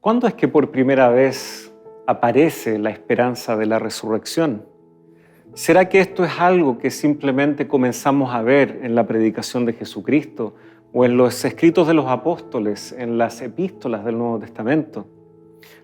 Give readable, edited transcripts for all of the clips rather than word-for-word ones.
¿Cuándo es que por primera vez aparece la esperanza de la resurrección? ¿Será que esto es algo que simplemente comenzamos a ver en la predicación de Jesucristo o en los escritos de los apóstoles, en las epístolas del Nuevo Testamento?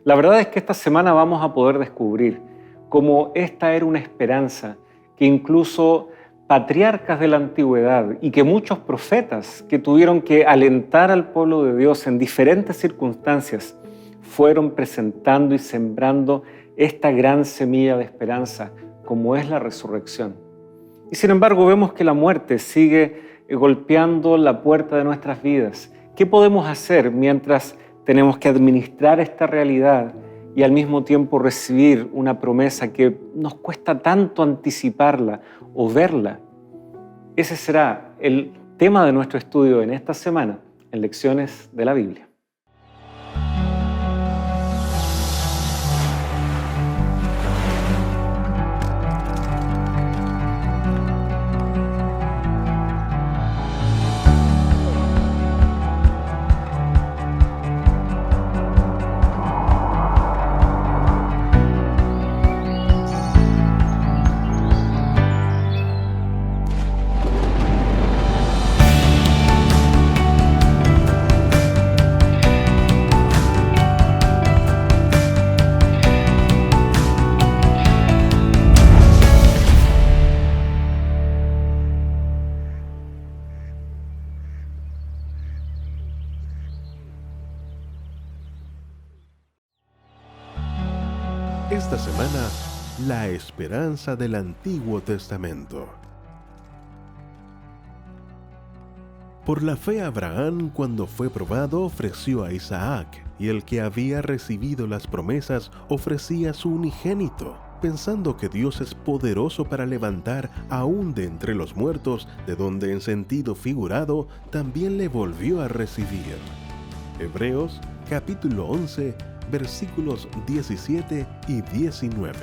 La verdad es que esta semana vamos a poder descubrir cómo esta era una esperanza que incluso patriarcas de la antigüedad y que muchos profetas que tuvieron que alentar al pueblo de Dios en diferentes circunstancias fueron presentando y sembrando esta gran semilla de esperanza como es la resurrección. Y sin embargo vemos que la muerte sigue golpeando la puerta de nuestras vidas. ¿Qué podemos hacer mientras tenemos que administrar esta realidad y al mismo tiempo recibir una promesa que nos cuesta tanto anticiparla o verla? Ese será el tema de nuestro estudio en esta semana en Lecciones de la Biblia. Esta semana, la esperanza del Antiguo Testamento. Por la fe Abraham, cuando fue probado, ofreció a Isaac, y el que había recibido las promesas ofrecía su unigénito, pensando que Dios es poderoso para levantar aún de entre los muertos, de donde en sentido figurado también le volvió a recibir. Hebreos capítulo 11, versículos 17 y 19.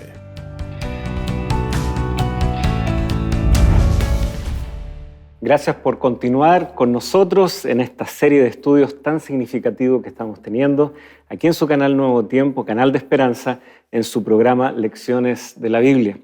Gracias por continuar con nosotros en esta serie de estudios tan significativos que estamos teniendo aquí en su canal Nuevo Tiempo, Canal de Esperanza, en su programa Lecciones de la Biblia.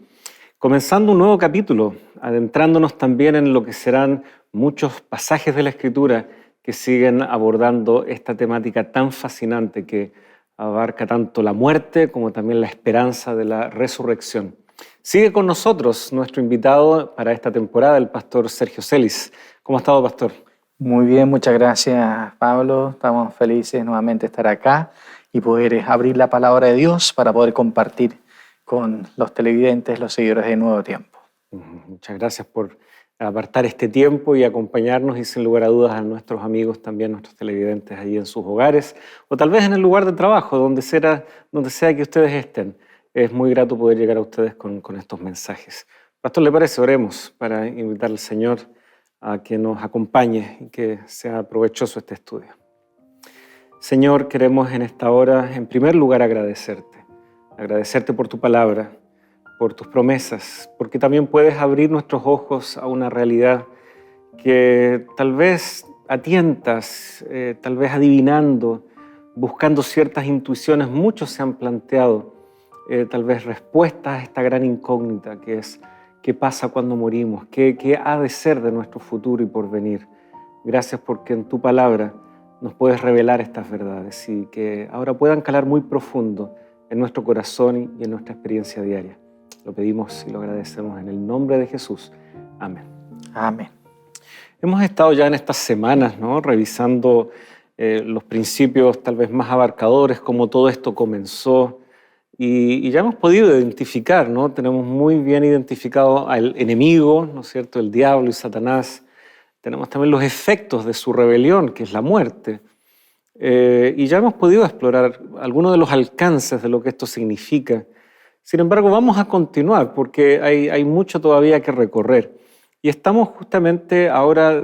Comenzando un nuevo capítulo, adentrándonos también en lo que serán muchos pasajes de la Escritura que siguen abordando esta temática tan fascinante que abarca tanto la muerte como también la esperanza de la resurrección. Sigue con nosotros nuestro invitado para esta temporada, el pastor Sergio Celis. ¿Cómo ha estado, pastor? Muy bien, muchas gracias, Pablo. Estamos felices nuevamente de estar acá y poder abrir la palabra de Dios para poder compartir con los televidentes, los seguidores de Nuevo Tiempo. Muchas gracias por apartar este tiempo y acompañarnos, y sin lugar a dudas a nuestros amigos, también nuestros televidentes allí en sus hogares o tal vez en el lugar de trabajo, donde sea que ustedes estén. Es muy grato poder llegar a ustedes con estos mensajes. Pastor, ¿le parece? Oremos para invitar al Señor a que nos acompañe y que sea provechoso este estudio. Señor, queremos en esta hora, en primer lugar, agradecerte por tu palabra, por tus promesas, porque también puedes abrir nuestros ojos a una realidad que tal vez a tientas, tal vez adivinando, buscando ciertas intuiciones, muchos se han planteado tal vez respuestas a esta gran incógnita que es ¿qué pasa cuando morimos? ¿Qué ha de ser de nuestro futuro y porvenir? Gracias porque en tu palabra nos puedes revelar estas verdades y que ahora puedan calar muy profundo en nuestro corazón y en nuestra experiencia diaria. Lo pedimos y lo agradecemos en el nombre de Jesús. Amén. Amén. Hemos estado ya en estas semanas, ¿no?, revisando los principios tal vez más abarcadores, cómo todo esto comenzó, y ya hemos podido identificar, ¿no? Tenemos muy bien identificado al enemigo, ¿no es cierto?, el diablo y Satanás. Tenemos también los efectos de su rebelión, que es la muerte. Y ya hemos podido explorar algunos de los alcances de lo que esto significa. Sin embargo, vamos a continuar porque hay mucho todavía que recorrer. Y estamos justamente ahora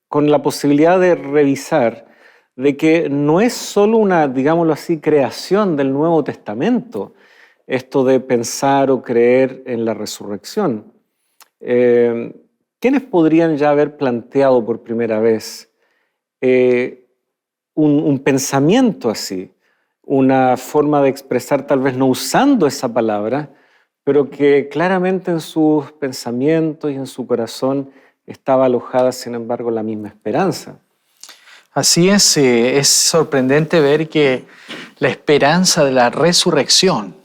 con la posibilidad de revisar de que no es solo una, digámoslo así, creación del Nuevo Testamento, esto de pensar o creer en la resurrección. ¿Quiénes podrían ya haber planteado por primera vez un pensamiento así, una forma de expresar tal vez no usando esa palabra, pero que claramente en sus pensamientos y en su corazón estaba alojada, sin embargo, la misma esperanza. Así es sorprendente ver que la esperanza de la resurrección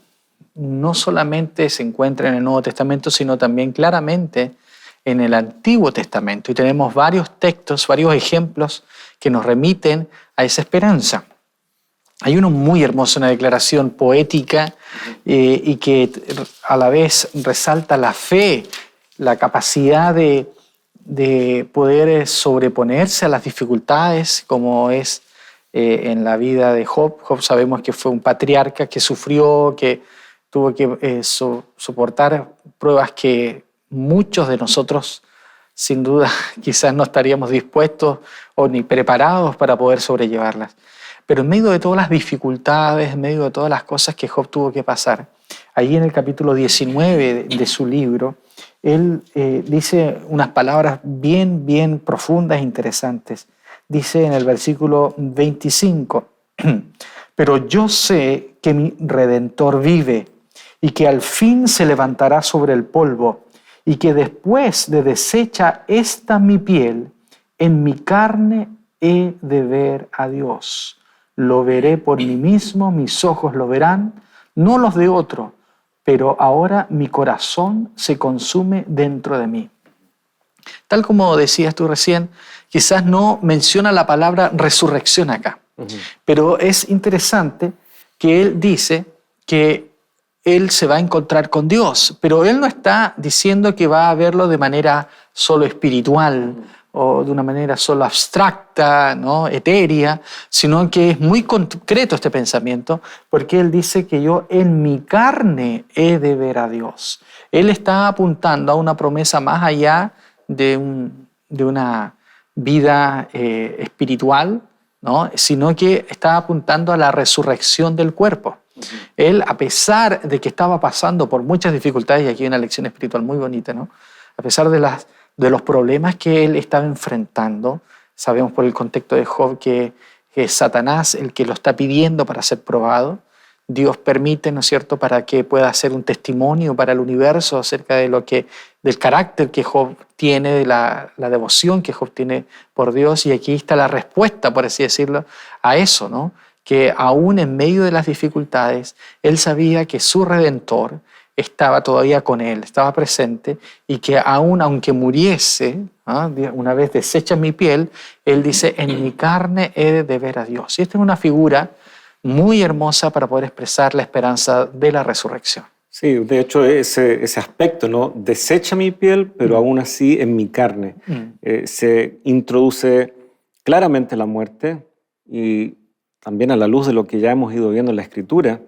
no solamente se encuentra en el Nuevo Testamento, sino también claramente en el Antiguo Testamento. Y tenemos varios textos, varios ejemplos que nos remiten a esa esperanza. Hay uno muy hermoso, una declaración poética y que a la vez resalta la fe, la capacidad de poder sobreponerse a las dificultades, como es en la vida de Job. Job sabemos que fue un patriarca que sufrió, que tuvo que soportar pruebas que muchos de nosotros, sin duda, quizás no estaríamos dispuestos o ni preparados para poder sobrellevarlas. Pero en medio de todas las dificultades, en medio de todas las cosas que Job tuvo que pasar, allí en el capítulo 19 de su libro, él dice unas palabras bien profundas e interesantes. Dice en el versículo 25, pero yo sé que mi Redentor vive y que al fin se levantará sobre el polvo y que después de deshecha esta mi piel, en mi carne he de ver a Dios. Lo veré por mí mismo, mis ojos lo verán, no los de otro, pero ahora mi corazón se consume dentro de mí. Tal como decías tú recién, quizás no menciona la palabra resurrección acá, pero es interesante que él dice que él se va a encontrar con Dios, pero él no está diciendo que va a verlo de manera solo espiritual o de una manera solo abstracta, ¿no? Etérea, sino que es muy concreto este pensamiento, porque él dice que yo en mi carne he de ver a Dios. Él está apuntando a una promesa más allá de una vida espiritual, ¿no? Sino que está apuntando a la resurrección del cuerpo. Él, a pesar de que estaba pasando por muchas dificultades, y aquí hay una lección espiritual muy bonita, ¿no? A pesar de los problemas que él estaba enfrentando, sabemos por el contexto de Job que es Satanás el que lo está pidiendo para ser probado. Dios permite, ¿no es cierto?, para que pueda ser un testimonio para el universo acerca de del carácter que Job tiene, de la devoción que Job tiene por Dios. Y aquí está la respuesta, por así decirlo, a eso, ¿no? Que aún en medio de las dificultades, él sabía que su Redentor estaba todavía con él, estaba presente, y que aún aunque muriese, una vez deshecha mi piel, él dice, en mi carne he de ver a Dios. Y esta es una figura muy hermosa para poder expresar la esperanza de la resurrección. Sí, de hecho ese aspecto, ¿no? Desecha mi piel, pero aún así en mi carne. Se introduce claramente la muerte y también a la luz de lo que ya hemos ido viendo en la Escritura,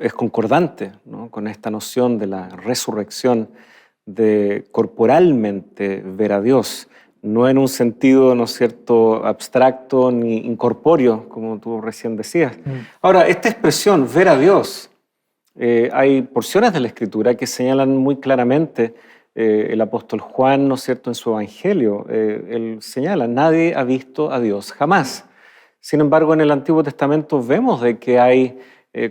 es concordante, ¿no?, con esta noción de la resurrección, de corporalmente ver a Dios, no en un sentido, ¿no es cierto?, abstracto ni incorpóreo, como tú recién decías. Ahora, esta expresión, ver a Dios, hay porciones de la Escritura que señalan muy claramente, el apóstol Juan, ¿no es cierto?, en su Evangelio, él señala, nadie ha visto a Dios jamás. Sin embargo, en el Antiguo Testamento vemos de que hay,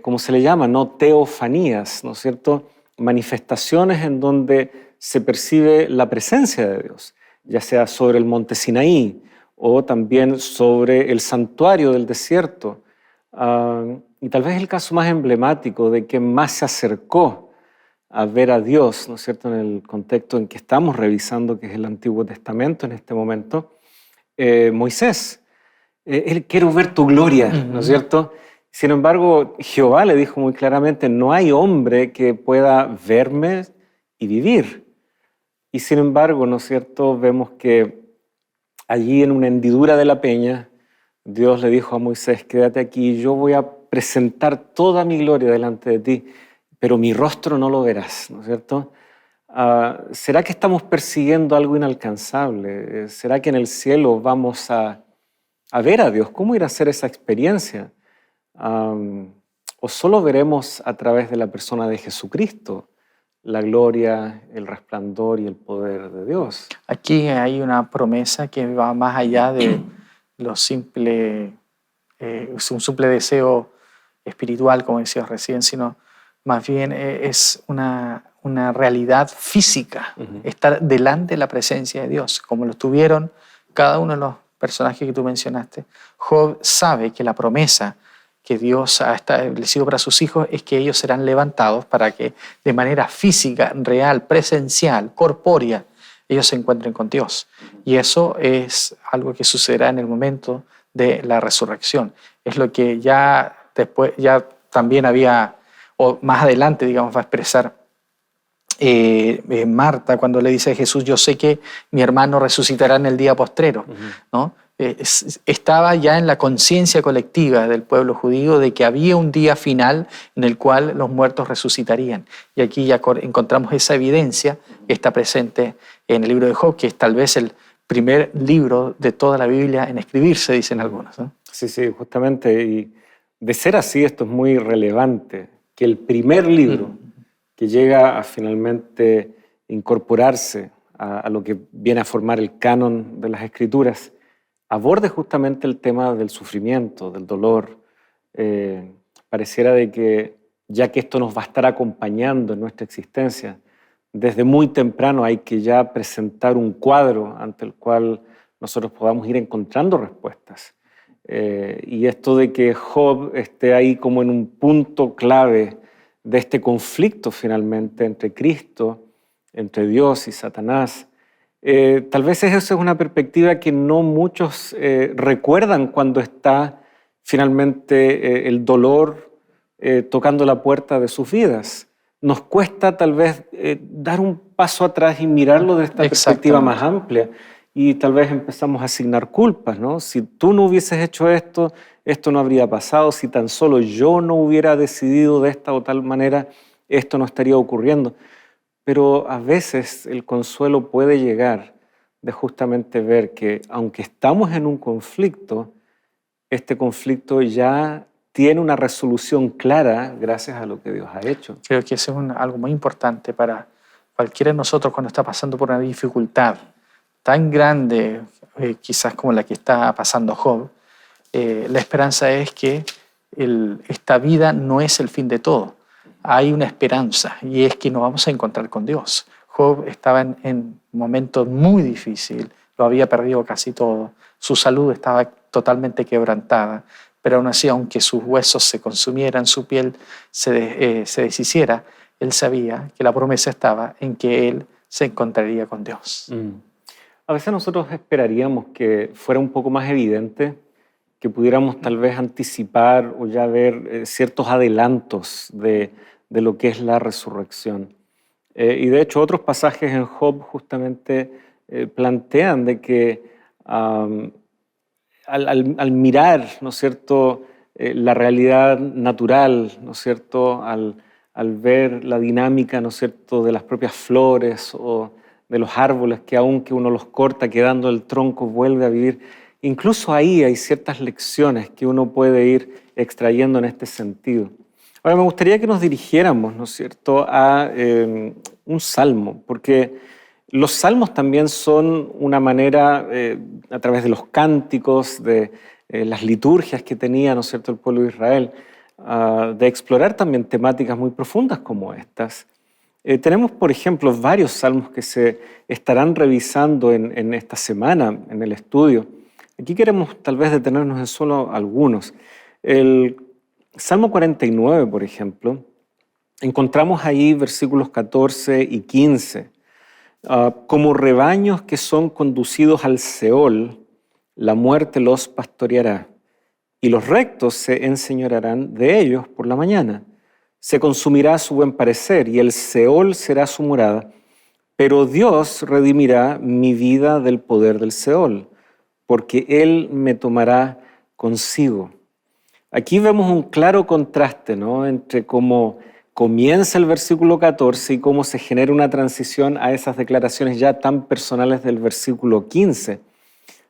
como se le llama, ¿no?, teofanías, ¿no es cierto?, manifestaciones en donde se percibe la presencia de Dios, ya sea sobre el monte Sinaí o también sobre el santuario del desierto. Y tal vez el caso más emblemático de que más se acercó a ver a Dios, ¿no es cierto?, en el contexto en que estamos revisando, que es el Antiguo Testamento en este momento, Moisés. Él quiero ver tu gloria, ¿no es cierto? Sin embargo, Jehová le dijo muy claramente, no hay hombre que pueda verme y vivir. Y sin embargo, ¿no es cierto?, vemos que allí en una hendidura de la peña, Dios le dijo a Moisés, quédate aquí, yo voy a presentar toda mi gloria delante de ti, pero mi rostro no lo verás, ¿no es cierto? ¿Será que estamos persiguiendo algo inalcanzable? ¿Será que en el cielo vamos a ver a Dios? ¿Cómo ir a hacer esa experiencia? ¿O solo veremos a través de la persona de Jesucristo la gloria, el resplandor y el poder de Dios? Aquí hay una promesa que va más allá de lo simple es un simple deseo espiritual, como decías recién, sino más bien es una realidad física, estar delante de la presencia de Dios, como lo tuvieron cada uno de los personajes que tú mencionaste. Job sabe que la promesa que Dios ha establecido para sus hijos es que ellos serán levantados para que de manera física, real, presencial, corpórea, ellos se encuentren con Dios. Y eso es algo que sucederá en el momento de la resurrección. Es lo que ya después, ya también había, o más adelante, digamos, va a expresar Marta cuando le dice a Jesús: yo sé que mi hermano resucitará en el día postrero, ¿no? Estaba ya en la conciencia colectiva del pueblo judío de que había un día final en el cual los muertos resucitarían. Y aquí ya encontramos esa evidencia que está presente en el libro de Job, que es tal vez el primer libro de toda la Biblia en escribirse, dicen algunos, ¿no? Sí, justamente. Y de ser así, esto es muy relevante, que el primer libro que llega a finalmente incorporarse a lo que viene a formar el canon de las Escrituras, aborde justamente el tema del sufrimiento, del dolor. Pareciera de que, ya que esto nos va a estar acompañando en nuestra existencia, desde muy temprano hay que ya presentar un cuadro ante el cual nosotros podamos ir encontrando respuestas. Y esto de que Job esté ahí como en un punto clave de este conflicto finalmente entre Cristo, entre Dios y Satanás, tal vez esa es una perspectiva que no muchos recuerdan cuando está finalmente el dolor tocando la puerta de sus vidas. Nos cuesta tal vez dar un paso atrás y mirarlo de esta perspectiva más amplia, y tal vez empezamos a asignar culpas, ¿no? Si tú no hubieses hecho esto, esto no habría pasado. Si tan solo yo no hubiera decidido de esta o tal manera, esto no estaría ocurriendo. Pero a veces el consuelo puede llegar de justamente ver que, aunque estamos en un conflicto, este conflicto ya tiene una resolución clara gracias a lo que Dios ha hecho. Creo que eso es algo muy importante para cualquiera de nosotros cuando está pasando por una dificultad tan grande, quizás como la que está pasando Job. La esperanza es que esta vida no es el fin de todo. Hay una esperanza, y es que nos vamos a encontrar con Dios. Job estaba en un momento muy difícil, lo había perdido casi todo, su salud estaba totalmente quebrantada, pero aún así, aunque sus huesos se consumieran, su piel se deshiciera, él sabía que la promesa estaba en que él se encontraría con Dios. A veces nosotros esperaríamos que fuera un poco más evidente, que pudiéramos tal vez anticipar o ya ver ciertos adelantos de lo que es la resurrección. Y de hecho otros pasajes en Job justamente plantean de que al mirar, ¿no es cierto?, la realidad natural, ¿no es cierto?, al ver la dinámica, ¿no es cierto?, de las propias flores o de los árboles, que aunque uno los corta, quedando el tronco, vuelve a vivir. Incluso ahí hay ciertas lecciones que uno puede ir extrayendo en este sentido. Ahora me gustaría que nos dirigiéramos, ¿no es cierto?, a un salmo, porque los salmos también son una manera, a través de los cánticos, de las liturgias que tenía, ¿no es cierto?, el pueblo de Israel, de explorar también temáticas muy profundas como estas. Tenemos, por ejemplo, varios salmos que se estarán revisando en esta semana en el estudio. Aquí queremos tal vez detenernos en solo algunos. El Salmo 49, por ejemplo, encontramos ahí versículos 14 y 15. Como rebaños que son conducidos al Seol, la muerte los pastoreará, y los rectos se enseñorearán de ellos por la mañana. Se consumirá su buen parecer, y el Seol será su morada. Pero Dios redimirá mi vida del poder del Seol, porque Él me tomará consigo. Aquí vemos un claro contraste, ¿no?, entre cómo comienza el versículo 14 y cómo se genera una transición a esas declaraciones ya tan personales del versículo 15.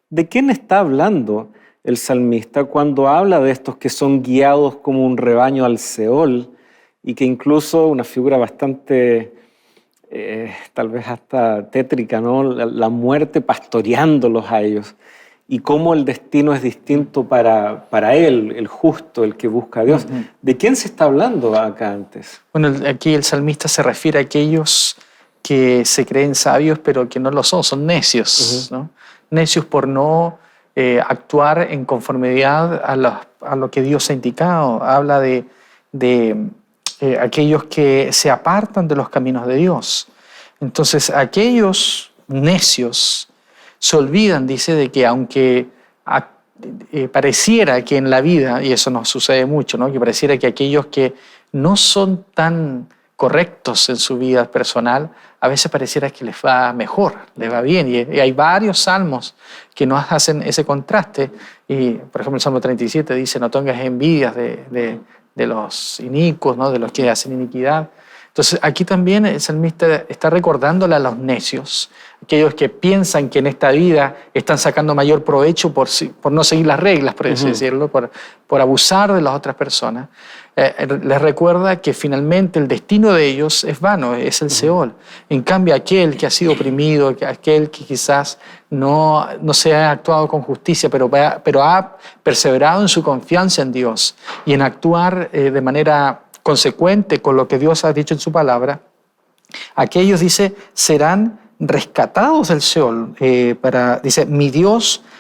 ¿De quién está hablando el salmista cuando habla de estos que son guiados como un rebaño al Seol, y que incluso una figura bastante, tal vez hasta tétrica, ¿no?, la muerte pastoreándolos a ellos? y cómo el destino es distinto para él, el justo, el que busca a Dios. ¿De quién se está hablando acá antes? Bueno, aquí el salmista se refiere a aquellos que se creen sabios, pero que no lo son necios, ¿no? Necios por no actuar en conformidad a lo que Dios ha indicado. Habla de aquellos que se apartan de los caminos de Dios. Entonces, aquellos necios se olvidan, dice, de que aunque pareciera que en la vida, y eso nos sucede mucho, ¿no? Que pareciera que aquellos que no son tan correctos en su vida personal, a veces pareciera que les va mejor, les va bien. Y hay varios salmos que nos hacen ese contraste. Y, por ejemplo, el Salmo 37 dice, no tengas envidias de los inicuos, ¿no? De los que hacen iniquidad. Entonces, aquí también el salmista está recordándole a los necios, aquellos que piensan que en esta vida están sacando mayor provecho por no seguir las reglas, por así decirlo, por abusar de las otras personas. Les recuerda que finalmente el destino de ellos es vano, es el Seol. En cambio, aquel que ha sido oprimido, aquel que quizás no se ha actuado con justicia, pero ha perseverado en su confianza en Dios y en actuar de manera consecuente con lo que Dios ha dicho en su palabra, aquellos, dice, serán rescatados del Seol. Dice,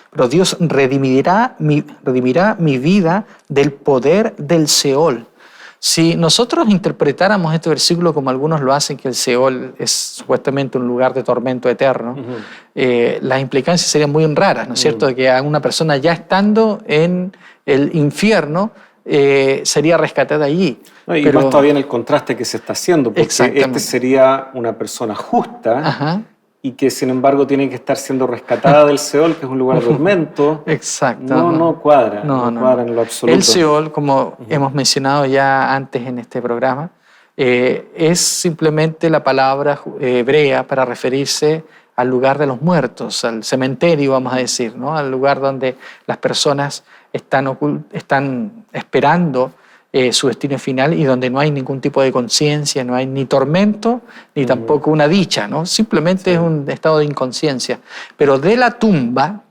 pero Dios redimirá mi vida del poder del Seol. Si nosotros interpretáramos este versículo como algunos lo hacen, que el Seol es supuestamente un lugar de tormento eterno, las implicancias serían muy raras, ¿no es cierto? De que a una persona ya estando en el infierno sería rescatada allí. No, y más todavía en el contraste que se está haciendo, porque este sería una persona justa y que sin embargo tiene que estar siendo rescatada del Seol, que es un lugar de tormento. Exacto. No cuadra, no cuadra en lo absoluto. El Seol, como hemos mencionado ya antes en este programa, es simplemente la palabra hebrea para referirse al lugar de los muertos, al cementerio, vamos a decir, ¿no? Al lugar donde las personas están esperando su destino final y donde no hay ningún tipo de conciencia, no hay ni tormento, ni tampoco una dicha, ¿no? Simplemente es un estado de inconsciencia. Pero de la tumba,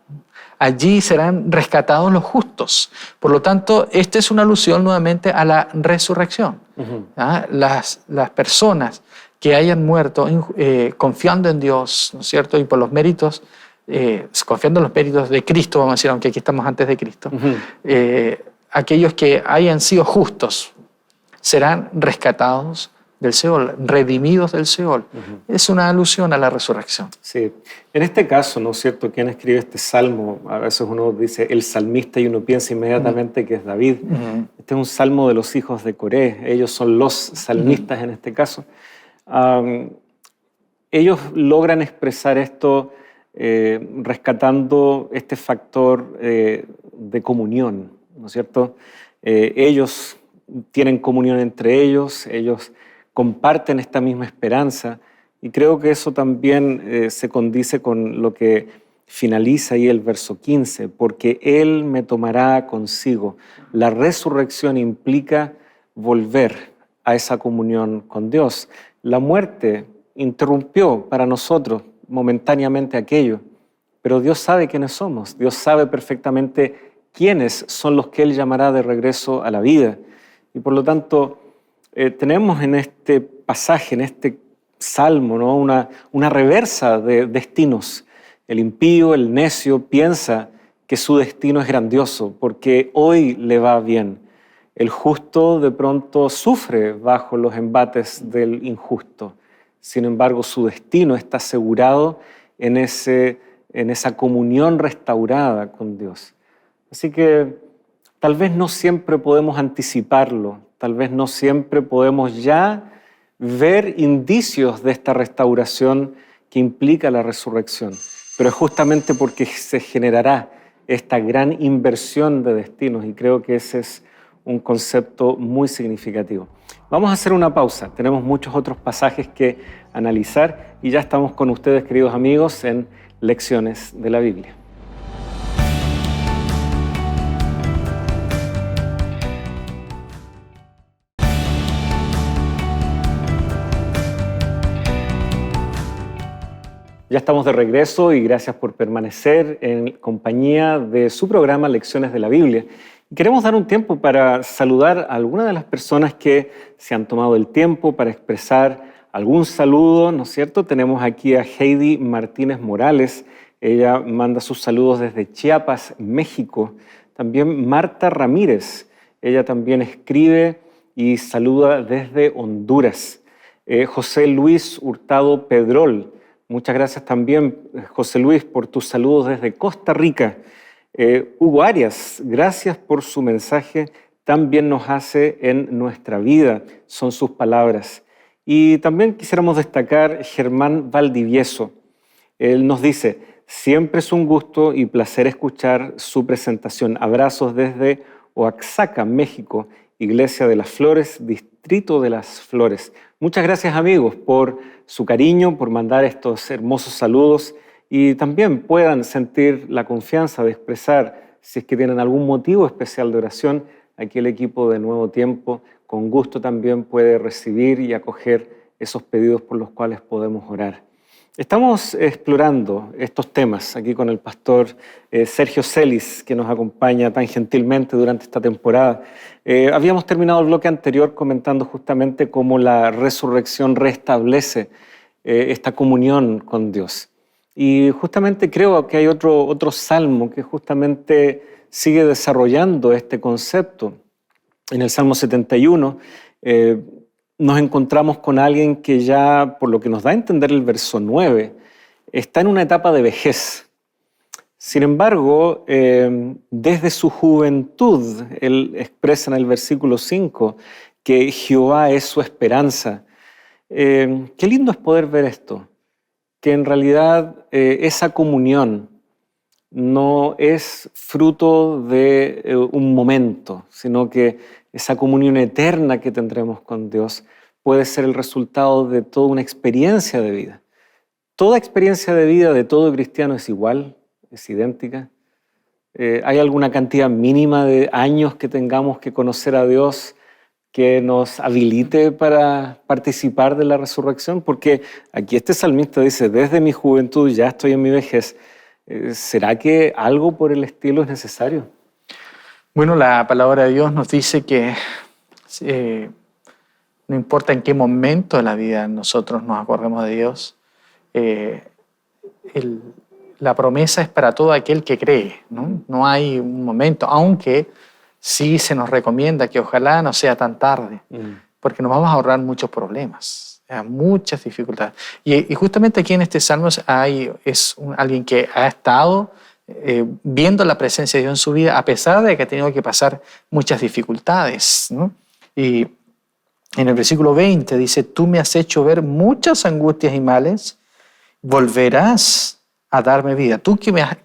allí serán rescatados los justos. Por lo tanto, esta es una alusión nuevamente a la resurrección. Las personas que hayan muerto confiando en Dios, ¿no es cierto? Y por los méritos, confiando en los méritos de Cristo, vamos a decir, aunque aquí estamos antes de Cristo, aquellos que hayan sido justos serán rescatados del Seol, redimidos del Seol. Es una alusión a la resurrección. Sí. En este caso, ¿no es cierto? ¿Quién escribe este salmo? A veces uno dice el salmista y uno piensa inmediatamente que es David. Este es un salmo de los hijos de Coré. Ellos son los salmistas en este caso. Ellos logran expresar esto rescatando este factor de comunión, ¿no es cierto? Ellos tienen comunión entre ellos comparten esta misma esperanza y creo que eso también se condice con lo que finaliza ahí el verso 15, porque Él me tomará consigo. La resurrección implica volver a esa comunión con Dios. La muerte interrumpió para nosotros momentáneamente aquello, pero Dios sabe quiénes somos, Dios sabe perfectamente quiénes son los que Él llamará de regreso a la vida. Y por lo tanto, tenemos en este pasaje, en este salmo, ¿no? una reversa de destinos. El impío, el necio, piensa que su destino es grandioso porque hoy le va bien. El justo de pronto sufre bajo los embates del injusto. Sin embargo, su destino está asegurado en esa comunión restaurada con Dios. Así que tal vez no siempre podemos anticiparlo, tal vez no siempre podemos ya ver indicios de esta restauración que implica la resurrección, pero es justamente porque se generará esta gran inversión de destinos y creo que ese es un concepto muy significativo. Vamos a hacer una pausa, tenemos muchos otros pasajes que analizar y ya estamos con ustedes, queridos amigos, en Lecciones de la Biblia. Ya estamos de regreso y gracias por permanecer en compañía de su programa Lecciones de la Biblia. Y queremos dar un tiempo para saludar a algunas de las personas que se han tomado el tiempo para expresar algún saludo, ¿no es cierto? Tenemos aquí a Heidi Martínez Morales. Ella manda sus saludos desde Chiapas, México. También Marta Ramírez. Ella también escribe y saluda desde Honduras. José Luis Hurtado Pedrol. Muchas gracias también, José Luis, por tus saludos desde Costa Rica. Hugo Arias, gracias por su mensaje. También nos hace en nuestra vida, son sus palabras. Y también quisiéramos destacar Germán Valdivieso. Él nos dice, siempre es un gusto y placer escuchar su presentación. Abrazos desde Oaxaca, México, Iglesia de las Flores, Distrito de las Flores. Muchas gracias, amigos, por su cariño, por mandar estos hermosos saludos y también puedan sentir la confianza de expresar, si es que tienen algún motivo especial de oración, aquí el equipo de Nuevo Tiempo con gusto también puede recibir y acoger esos pedidos por los cuales podemos orar. Estamos explorando estos temas aquí con el pastor Sergio Celis, que nos acompaña tan gentilmente durante esta temporada. Habíamos terminado el bloque anterior comentando justamente cómo la resurrección restablece esta comunión con Dios. Y justamente creo que hay otro salmo que justamente sigue desarrollando este concepto. En el Salmo 71, nos encontramos con alguien que ya, por lo que nos da a entender el verso 9, está en una etapa de vejez. Sin embargo, desde su juventud, él expresa en el versículo 5 que Jehová es su esperanza. Qué lindo es poder ver esto, que en realidad esa comunión no es fruto de un momento, sino que esa comunión eterna que tendremos con Dios puede ser el resultado de toda una experiencia de vida. Toda experiencia de vida de todo cristiano es igual, es idéntica. ¿Hay alguna cantidad mínima de años que tengamos que conocer a Dios que nos habilite para participar de la resurrección? Porque aquí este salmista dice, desde mi juventud ya estoy en mi vejez. ¿Será que algo por el estilo es necesario? Bueno, la palabra de Dios nos dice que no importa en qué momento de la vida nosotros nos acordemos de Dios, la promesa es para todo aquel que cree, ¿no? No hay un momento, aunque sí se nos recomienda que ojalá no sea tan tarde, porque nos vamos a ahorrar muchos problemas, muchas dificultades. Y justamente aquí en este salmo alguien que ha estado viendo la presencia de Dios en su vida, a pesar de que ha tenido que pasar muchas dificultades, ¿no? Y en el versículo 20 dice, tú me has hecho ver muchas angustias y males, volverás a darme vida. Tú que has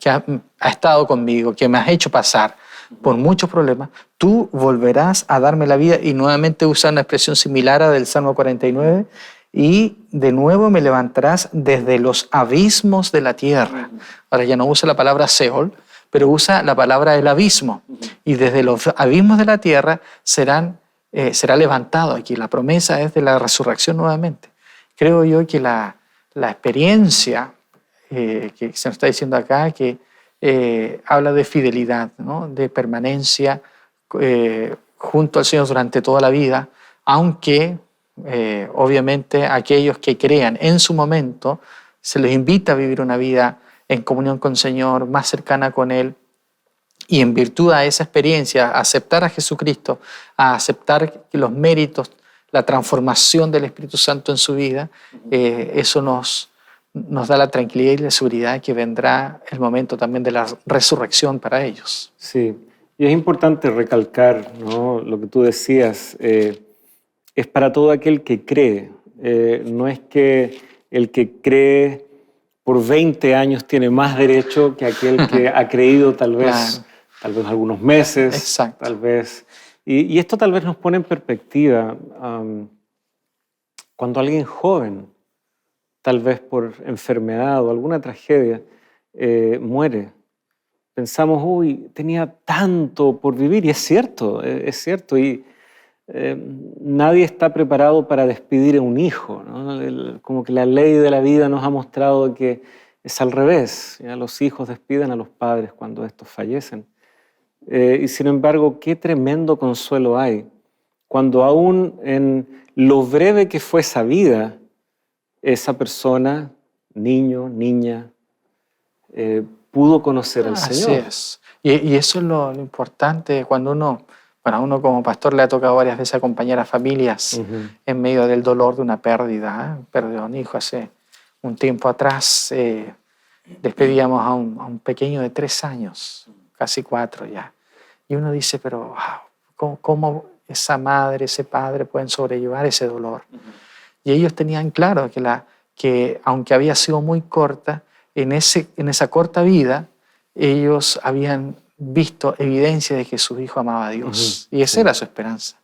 estado conmigo, que me has hecho pasar por muchos problemas, tú volverás a darme la vida. Y nuevamente usa una expresión similar a del Salmo 49, y de nuevo me levantarás desde los abismos de la tierra. Ahora ya no usa la palabra Seol, pero usa la palabra el abismo. Y desde los abismos de la tierra será levantado. Aquí la promesa es de la resurrección nuevamente. Creo yo que la experiencia que se nos está diciendo acá, que habla de fidelidad, ¿no? De permanencia junto al Señor durante toda la vida, aunque obviamente aquellos que crean en su momento se les invita a vivir una vida en comunión con el Señor, más cercana con Él, y en virtud de esa experiencia, a aceptar a Jesucristo, a aceptar los méritos, la transformación del Espíritu Santo en su vida, eso nos da la tranquilidad y la seguridad que vendrá el momento también de la resurrección para ellos. Sí, y es importante recalcar, ¿no? Lo que tú decías, es para todo aquel que cree. No es que el que cree por 20 años tiene más derecho que aquel que ha creído tal vez algunos meses. Exacto. Tal vez. Y esto tal vez nos pone en perspectiva cuando alguien joven, tal vez por enfermedad o alguna tragedia, muere. Pensamos, uy, tenía tanto por vivir, y es cierto, y nadie está preparado para despedir a un hijo, ¿no? Como que la ley de la vida nos ha mostrado que es al revés. ¿Ya? Los hijos despiden a los padres cuando estos fallecen. Y sin embargo, qué tremendo consuelo hay cuando aún en lo breve que fue esa vida, esa persona, niño, niña, pudo conocer al Señor. Así es. Y eso es lo importante cuando uno, bueno, a uno como pastor le ha tocado varias veces acompañar a familias en medio del dolor de una pérdida. Perdí a un hijo hace un tiempo atrás. Despedíamos a un pequeño de 3 años, casi 4 ya. Y uno dice, pero wow, ¿cómo esa madre, ese padre pueden sobrellevar ese dolor? Y ellos tenían claro que aunque había sido muy corta, en esa corta vida, ellos habían visto evidencia de que su hijo amaba a Dios. Y esa era su esperanza,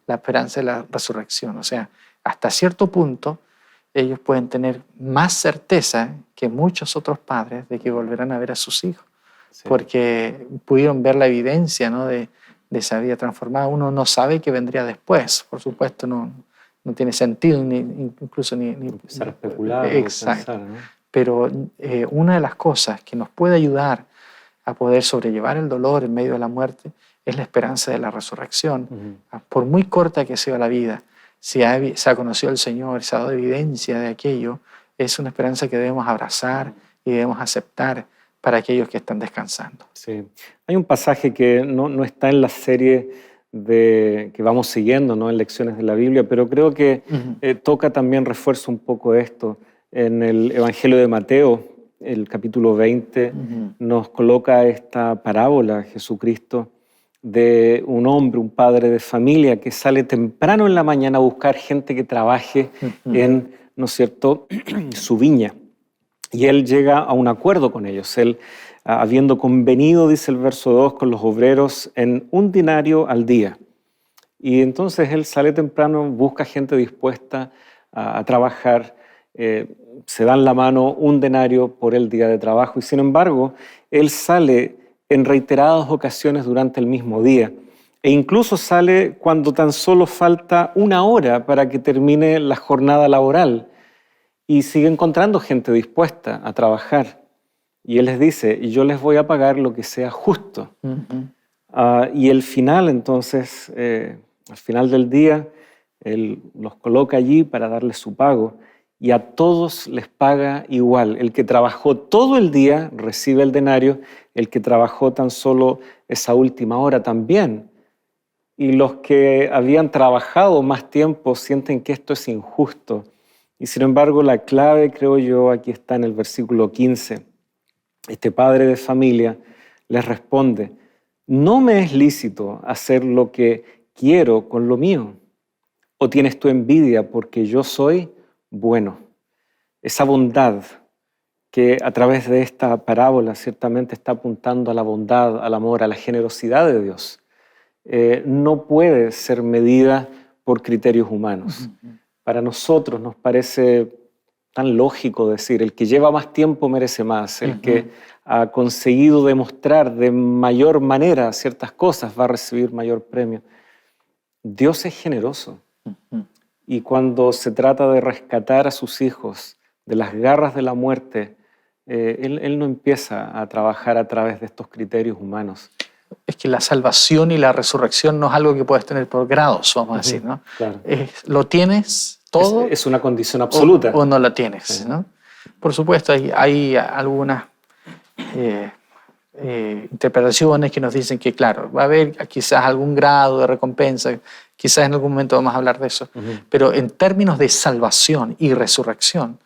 la esperanza de la resurrección. O sea, hasta cierto punto, ellos pueden tener más certeza que muchos otros padres de que volverán a ver a sus hijos, porque pudieron ver la evidencia, ¿no? de esa vida transformada. Uno no sabe qué vendría después, por supuesto, no tiene sentido, incluso ni empezar a especular. Exacto. Pensar, ¿no? Pero una de las cosas que nos puede ayudar a poder sobrellevar el dolor en medio de la muerte es la esperanza de la resurrección. Por muy corta que sea la vida, si se ha conocido al Señor, se ha dado evidencia de aquello, es una esperanza que debemos abrazar y debemos aceptar para aquellos que están descansando. Sí. Hay un pasaje que no está en la serie que vamos siguiendo, ¿no? En Lecciones de la Biblia, pero creo que toca también, refuerza un poco esto. En el Evangelio de Mateo, el capítulo 20, nos coloca esta parábola, Jesucristo, de un hombre, un padre de familia que sale temprano en la mañana a buscar gente que trabaje en, ¿no es cierto?, su viña. Y él llega a un acuerdo con ellos. Él, habiendo convenido, dice el verso 2, con los obreros en 1 denario al día. Y entonces él sale temprano, busca gente dispuesta a trabajar, se dan la mano 1 denario por el día de trabajo. Y sin embargo, él sale en reiteradas ocasiones durante el mismo día. E incluso sale cuando tan solo falta 1 hora para que termine la jornada laboral. Y sigue encontrando gente dispuesta a trabajar. Y él les dice, yo les voy a pagar lo que sea justo. Y el final, entonces, al final del día, él los coloca allí para darles su pago. Y a todos les paga igual. El que trabajó todo el día recibe el denario, el que trabajó tan solo esa última hora también. Y los que habían trabajado más tiempo sienten que esto es injusto. Y sin embargo, la clave, creo yo, aquí está en el versículo 15. Este padre de familia les responde, no me es lícito hacer lo que quiero con lo mío. ¿O tienes tu envidia porque yo soy bueno? Esa bondad que a través de esta parábola ciertamente está apuntando a la bondad, al amor, a la generosidad de Dios, no puede ser medida por criterios humanos. Para nosotros nos parece tan lógico decir, el que lleva más tiempo merece más, el que ha conseguido demostrar de mayor manera ciertas cosas va a recibir mayor premio. Dios es generoso. Y cuando se trata de rescatar a sus hijos de las garras de la muerte, Él no empieza a trabajar a través de estos criterios humanos. Es que la salvación y la resurrección no es algo que puedes tener por grados, vamos a decir, ¿no? Claro. ¿Lo tienes todo? Es una condición absoluta. O no la tienes, ¿no? Por supuesto, hay algunas interpretaciones que nos dicen que, claro, va a haber quizás algún grado de recompensa, quizás en algún momento vamos a hablar de eso, pero en términos de salvación y resurrección,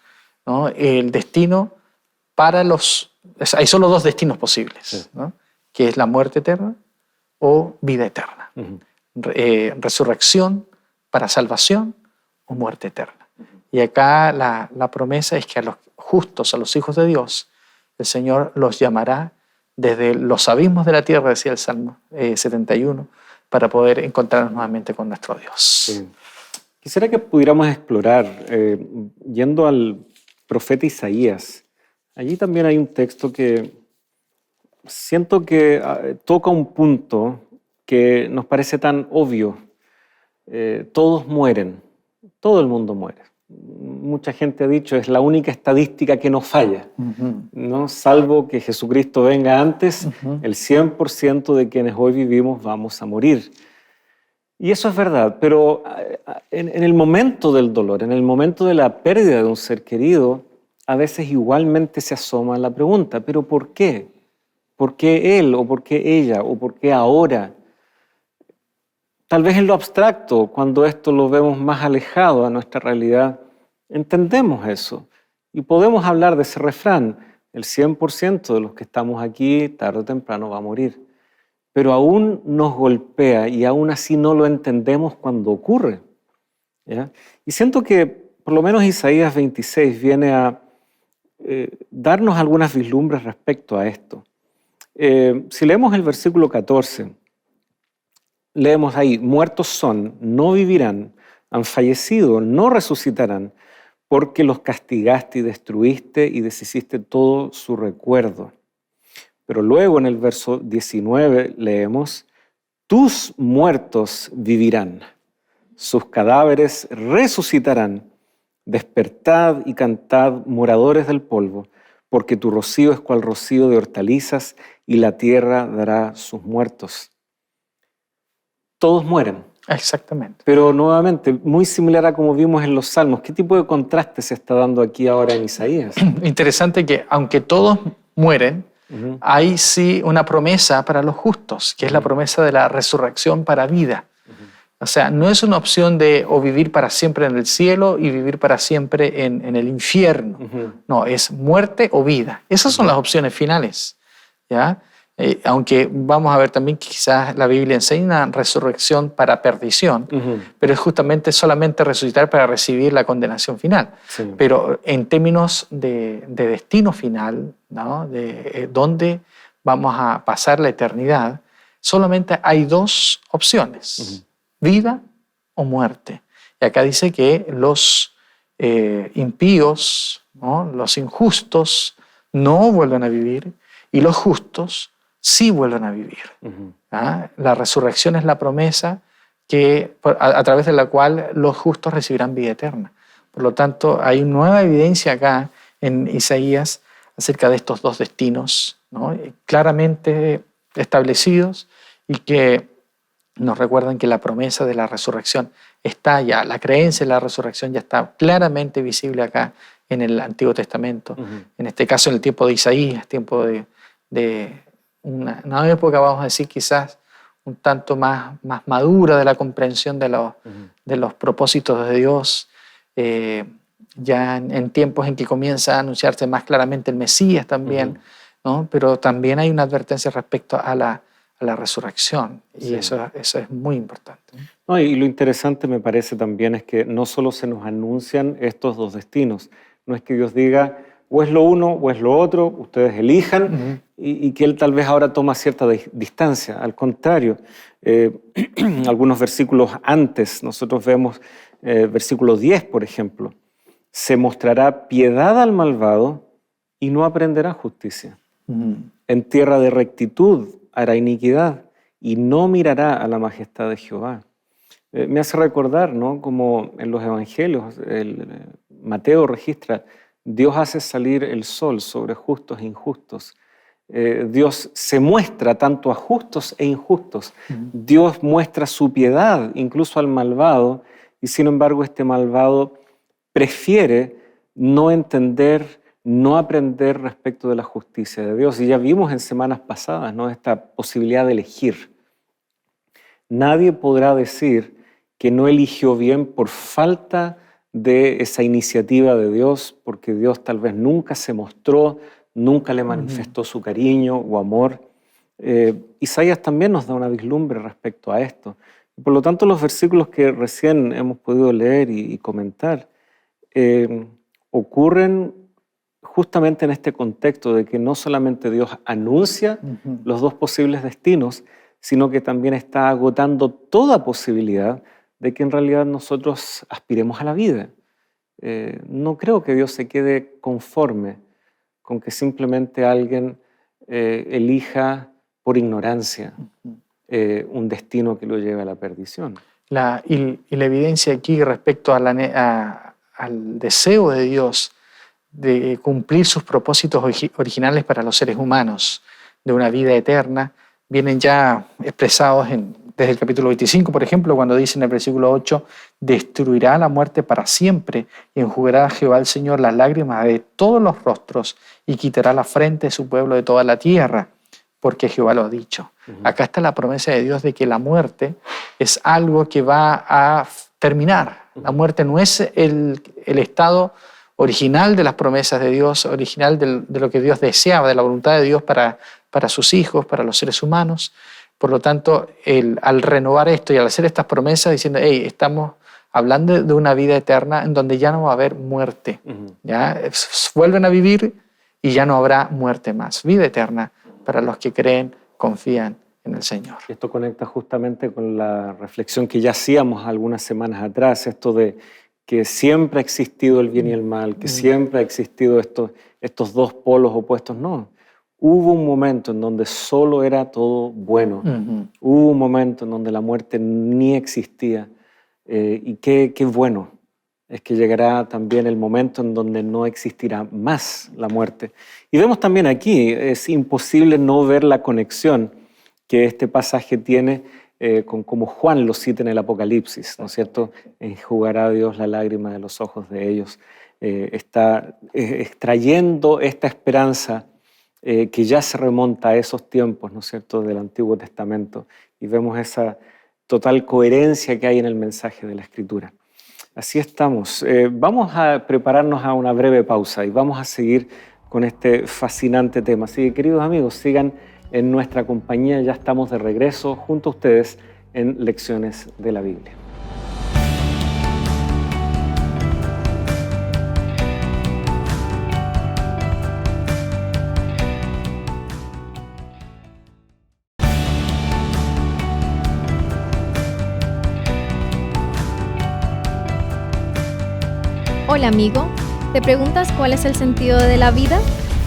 ¿no? El destino para hay solo 2 destinos posibles, ¿no? Que es la muerte eterna o vida eterna. Resurrección para salvación o muerte eterna. Y acá la promesa es que a los justos, a los hijos de Dios, el Señor los llamará desde los abismos de la tierra, decía el Salmo 71, para poder encontrarnos nuevamente con nuestro Dios. Sí. Quisiera que pudiéramos explorar, yendo al profeta Isaías. Allí también hay un texto que siento que toca un punto que nos parece tan obvio, todos mueren, todo el mundo muere. Mucha gente ha dicho, es la única estadística que no falla, ¿no? Salvo que Jesucristo venga antes, el 100% de quienes hoy vivimos vamos a morir. Y eso es verdad, pero en el momento del dolor, en el momento de la pérdida de un ser querido, a veces igualmente se asoma la pregunta, ¿pero por qué? ¿Por qué él o por qué ella o por qué ahora? Tal vez en lo abstracto, cuando esto lo vemos más alejado a nuestra realidad, entendemos eso y podemos hablar de ese refrán, el 100% de los que estamos aquí tarde o temprano va a morir. Pero aún nos golpea y aún así no lo entendemos cuando ocurre, ¿ya? Y siento que por lo menos Isaías 26 viene a darnos algunas vislumbres respecto a esto. Si leemos el versículo 14, leemos ahí, muertos son, no vivirán, han fallecido, no resucitarán, porque los castigaste y destruiste y deshiciste todo su recuerdo. Pero luego en el verso 19 leemos, tus muertos vivirán, sus cadáveres resucitarán, despertad y cantad, moradores del polvo, porque tu rocío es cual rocío de hortalizas y la tierra dará sus muertos. Todos mueren. Exactamente. Pero nuevamente, muy similar a como vimos en los Salmos, ¿qué tipo de contraste se está dando aquí ahora en Isaías? Interesante que aunque todos mueren, hay sí una promesa para los justos, que es la promesa de la resurrección para vida. O sea, no es una opción de o vivir para siempre en el cielo y vivir para siempre en el infierno. No, es muerte o vida. Esas son las opciones finales, ¿ya? Aunque vamos a ver también que quizás la Biblia enseña una resurrección para perdición, pero es justamente solamente resucitar para recibir la condenación final. Sí. Pero en términos de destino final, ¿no? De dónde vamos a pasar la eternidad, solamente hay dos opciones, vida o muerte. Y acá dice que los impíos, ¿no? Los injustos no vuelven a vivir y los justos sí vuelven a vivir. ¿Ah? La resurrección es la promesa a través de la cual los justos recibirán vida eterna. Por lo tanto, hay nueva evidencia acá en Isaías acerca de estos dos destinos, ¿no? Claramente establecidos y que nos recuerdan que la promesa de la resurrección está ya, la creencia en la resurrección ya está claramente visible acá en el Antiguo Testamento. En este caso, en el tiempo de Isaías, tiempo de una época, vamos a decir, quizás un tanto más madura de la comprensión de los propósitos de Dios, ya en tiempos en que comienza a anunciarse más claramente el Mesías también, ¿no? Pero también hay una advertencia respecto a la resurrección, y eso es muy importante. No, y lo interesante me parece también es que no solo se nos anuncian estos dos destinos, no es que Dios diga, o es lo uno o es lo otro, ustedes elijan, y que Él tal vez ahora toma cierta distancia. Al contrario, algunos versículos antes, nosotros vemos versículo 10, por ejemplo, se mostrará piedad al malvado y no aprenderá justicia. En tierra de rectitud hará iniquidad y no mirará a la majestad de Jehová. Me hace recordar, ¿no? Como en los evangelios, Mateo registra, Dios hace salir el sol sobre justos e injustos. Dios se muestra tanto a justos e injustos. Dios muestra su piedad incluso al malvado, y sin embargo este malvado prefiere no entender, no aprender respecto de la justicia de Dios. Y ya vimos en semanas pasadas, ¿no? Esta posibilidad de elegir. Nadie podrá decir que no eligió bien por falta de esa iniciativa de Dios, porque Dios tal vez nunca se mostró, nunca le manifestó su cariño o amor. Isaías también nos da una vislumbre respecto a esto. Por lo tanto, los versículos que recién hemos podido leer y comentar ocurren justamente en este contexto de que no solamente Dios anuncia los dos posibles destinos, sino que también está agotando toda posibilidad de que en realidad nosotros aspiremos a la vida. No creo que Dios se quede conforme con que simplemente alguien elija por ignorancia un destino que lo lleve a la perdición. Y la evidencia aquí respecto al deseo de Dios de cumplir sus propósitos originales para los seres humanos, de una vida eterna, vienen ya expresados desde el capítulo 25, por ejemplo, cuando dice en el versículo 8, destruirá la muerte para siempre y enjugará a Jehová el Señor las lágrimas de todos los rostros y quitará la frente de su pueblo de toda la tierra, porque Jehová lo ha dicho. Acá está la promesa de Dios de que la muerte es algo que va a terminar. La muerte no es el estado original de las promesas de Dios, original de lo que Dios deseaba, de la voluntad de Dios para sus hijos, para los seres humanos. Por lo tanto, al renovar esto y al hacer estas promesas diciendo, hey, estamos hablando de una vida eterna en donde ya no va a haber muerte. ¿Ya? Vuelven a vivir y ya no habrá muerte más. Vida eterna para los que creen, confían en el Señor. Esto conecta justamente con la reflexión que ya hacíamos algunas semanas atrás, esto de que siempre ha existido el bien y el mal, que siempre ha existido estos dos polos opuestos. No, hubo un momento en donde solo era todo bueno. Hubo un momento en donde la muerte ni existía. Y qué bueno es que llegará también el momento en donde no existirá más la muerte. Y vemos también aquí, es imposible no ver la conexión que este pasaje tiene con como Juan lo cita en el Apocalipsis, ¿no es cierto? Enjugará Dios la lágrima de los ojos de ellos. Está extrayendo esta esperanza que ya se remonta a esos tiempos, ¿no es cierto?, del Antiguo Testamento. Y vemos esa total coherencia que hay en el mensaje de la Escritura. Así estamos. Vamos a prepararnos a una breve pausa y vamos a seguir con este fascinante tema. Así que, queridos amigos, sigan en nuestra compañía. Ya estamos de regreso junto a ustedes en Lecciones de la Biblia. Hola amigo, ¿te preguntas cuál es el sentido de la vida?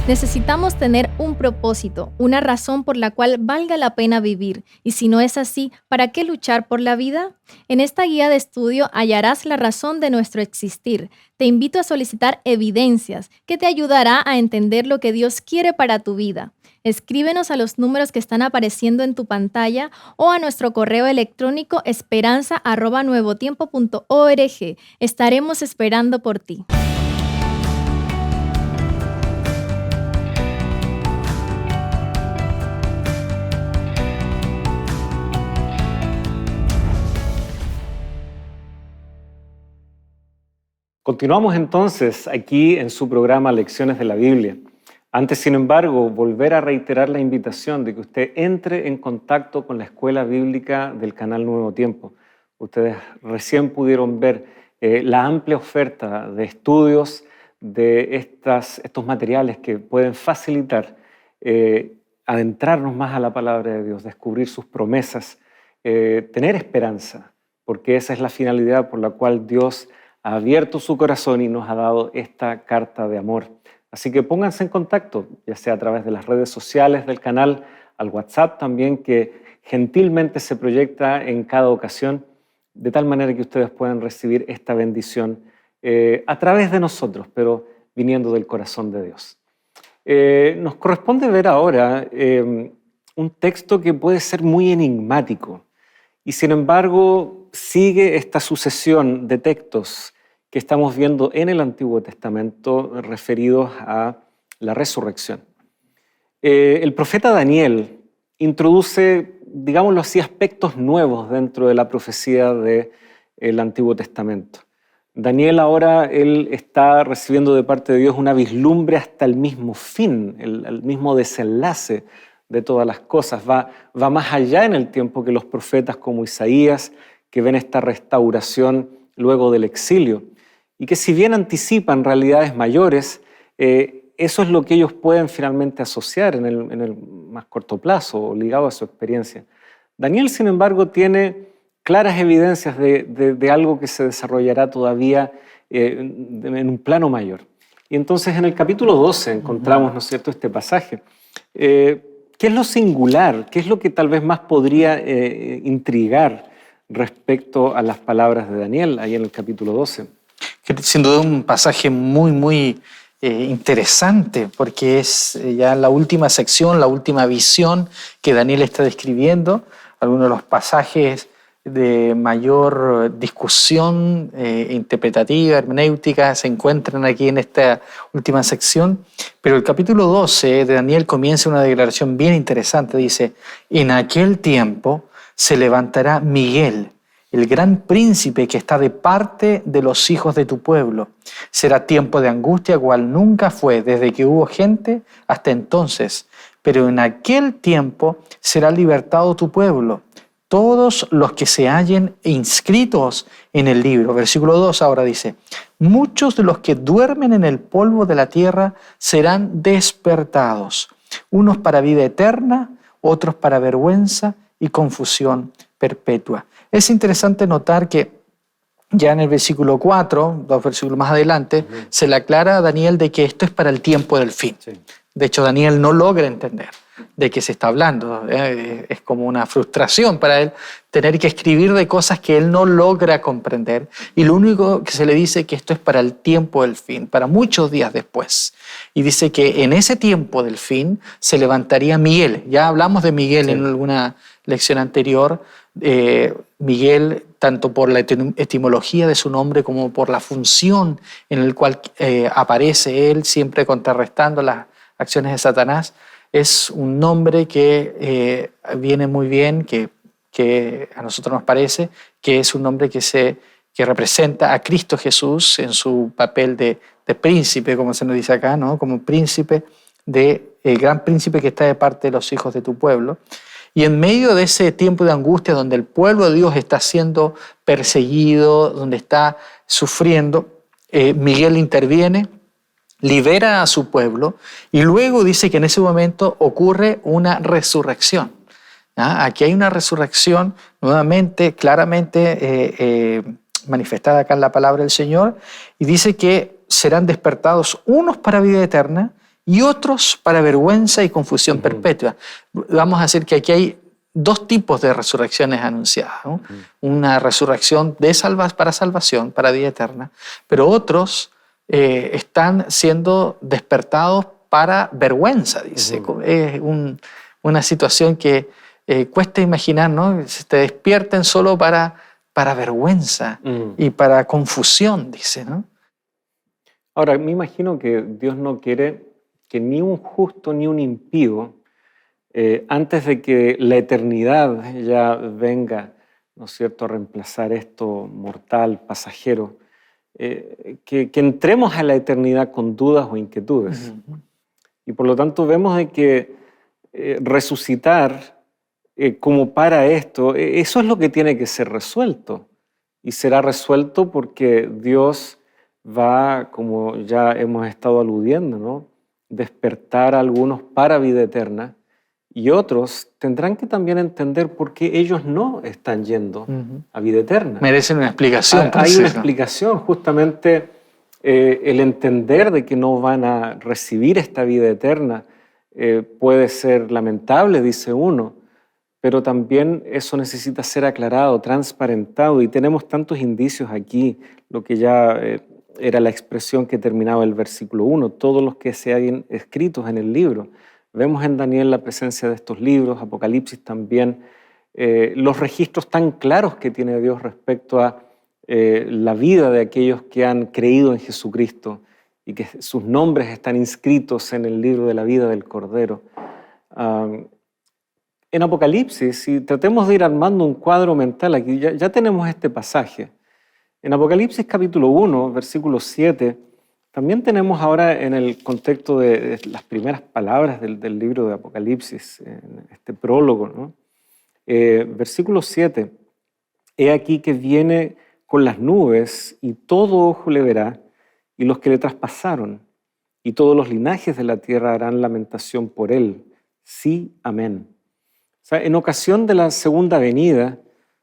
Necesitamos tener un propósito, una razón por la cual valga la pena vivir. Y si no es así, ¿para qué luchar por la vida? En esta guía de estudio hallarás la razón de nuestro existir. Te invito a solicitar evidencias que te ayudará a entender lo que Dios quiere para tu vida. Escríbenos a los números que están apareciendo en tu pantalla o a nuestro correo electrónico esperanza@nuevotiempo.org. Estaremos esperando por ti. Continuamos entonces aquí en su programa Lecciones de la Biblia. Antes, sin embargo, volver a reiterar la invitación de que usted entre en contacto con la Escuela Bíblica del canal Nuevo Tiempo. Ustedes recién pudieron ver la amplia oferta de estudios, de estos materiales que pueden facilitar adentrarnos más a la palabra de Dios, descubrir sus promesas, tener esperanza, porque esa es la finalidad por la cual Dios ha abierto su corazón y nos ha dado esta carta de amor. Así que pónganse en contacto, ya sea a través de las redes sociales del canal, al WhatsApp también, que gentilmente se proyecta en cada ocasión, de tal manera que ustedes puedan recibir esta bendición a través de nosotros, pero viniendo del corazón de Dios. Nos corresponde ver ahora un texto que puede ser muy enigmático y sin embargo sigue esta sucesión de textos que estamos viendo en el Antiguo Testamento referidos a la resurrección. El profeta Daniel introduce, digámoslo así, aspectos nuevos dentro de la profecía del Antiguo Testamento. Daniel ahora él está recibiendo de parte de Dios una vislumbre hasta el mismo fin, el mismo desenlace de todas las cosas. Va más allá en el tiempo que los profetas como Isaías, que ven esta restauración luego del exilio, y que si bien anticipan realidades mayores, eso es lo que ellos pueden finalmente asociar en el más corto plazo, ligado a su experiencia. Daniel, sin embargo, tiene claras evidencias de algo que se desarrollará todavía en un plano mayor. Y entonces en el capítulo 12 encontramos, ¿no es cierto?, este pasaje. ¿Qué es lo singular? ¿Qué es lo que tal vez más podría intrigar respecto a las palabras de Daniel, ahí en el capítulo 12. Sin duda un pasaje muy interesante, porque es ya la última sección, la última visión que Daniel está describiendo. Algunos de los pasajes de mayor discusión interpretativa, hermenéutica, se encuentran aquí en esta última sección. Pero el capítulo 12 de Daniel comienza una declaración bien interesante. Dice: en aquel tiempo se levantará Miguel, el gran príncipe que está de parte de los hijos de tu pueblo. Será tiempo de angustia cual nunca fue desde que hubo gente hasta entonces. Pero en aquel tiempo será libertado tu pueblo, todos los que se hallen inscritos en el libro. Versículo 2 ahora dice: muchos de los que duermen en el polvo de la tierra serán despertados, unos para vida eterna, otros para vergüenza y confusión perpetua. Es interesante notar que ya en el versículo 4, 2 versículos más adelante, se le aclara a Daniel de que esto es para el tiempo del fin. Sí. De hecho, Daniel no logra entender de qué se está hablando. Es como una frustración para él tener que escribir de cosas que él no logra comprender. Y lo único que se le dice es que esto es para el tiempo del fin, para muchos días después. Y dice que en ese tiempo del fin se levantaría Miguel. Ya hablamos de Miguel en alguna lección anterior. Miguel, tanto por la etimología de su nombre como por la función en la cual aparece él, siempre contrarrestando las acciones de Satanás, es un nombre que viene muy bien, que a nosotros nos parece que es un nombre que representa a Cristo Jesús en su papel de príncipe, como se nos dice acá, ¿no? Como príncipe, el gran príncipe que está de parte de los hijos de tu pueblo. Y en medio de ese tiempo de angustia donde el pueblo de Dios está siendo perseguido, donde está sufriendo, Miguel interviene, libera a su pueblo y luego dice que en ese momento ocurre una resurrección. Aquí hay una resurrección nuevamente, claramente manifestada acá en la palabra del Señor, y dice que serán despertados unos para vida eterna y otros para vergüenza y confusión perpetua. Vamos a decir que aquí hay dos tipos de resurrecciones anunciadas, ¿no? Una resurrección para salvación, para vida eterna, pero otros están siendo despertados para vergüenza, dice. Es una situación que cuesta imaginar, ¿no? Se te despierten solo para vergüenza y para confusión, dice, ¿no? Ahora, me imagino que Dios no quiere que ni un justo ni un impío, antes de que la eternidad ya venga, ¿no es cierto?, a reemplazar esto mortal, pasajero, que entremos a la eternidad con dudas o inquietudes. Y por lo tanto vemos de que resucitar como para esto, eso es lo que tiene que ser resuelto. Y será resuelto porque Dios va, como ya hemos estado aludiendo, ¿no?, despertar a algunos para vida eterna, y otros tendrán que también entender por qué ellos no están yendo a vida eterna. Merecen una explicación. Hay una explicación, justamente el entender de que no van a recibir esta vida eterna puede ser lamentable, dice uno, pero también eso necesita ser aclarado, transparentado, y tenemos tantos indicios aquí, lo que ya era la expresión que terminaba el versículo 1, todos los que se hayan escritos en el libro. Vemos en Daniel la presencia de estos libros, Apocalipsis también, los registros tan claros que tiene Dios respecto a la vida de aquellos que han creído en Jesucristo y que sus nombres están inscritos en el libro de la vida del Cordero. En Apocalipsis, si tratemos de ir armando un cuadro mental, aquí ya tenemos este pasaje. En Apocalipsis capítulo 1, versículo 7, también tenemos ahora en el contexto de las primeras palabras del libro de Apocalipsis, en este prólogo, ¿no? Versículo 7, he aquí que viene con las nubes y todo ojo le verá, y los que le traspasaron, y todos los linajes de la tierra harán lamentación por él. Sí, amén. O sea, en ocasión de la segunda venida,